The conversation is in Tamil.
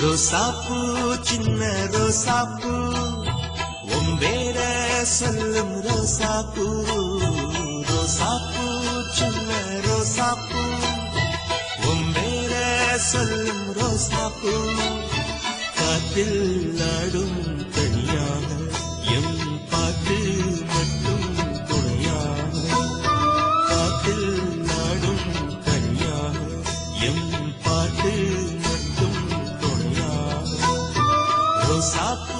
ரோசாப்பூ சின்ன ரோசாப்பூ உம்பேர சொல்லும் ரோசாப்பூ ரோசாப்பூ சின்ன ரோசாப்பூ உம்பேர சொல்லும் ரோசாப்பூ காத்தில் ஆடும் தனியாக எம் பாட்டு மட்டும் துணையாக காத்தில் ஆடும் தனியாக எம் பாட்டு மட்டும் துணையாக ரோசாப்பூ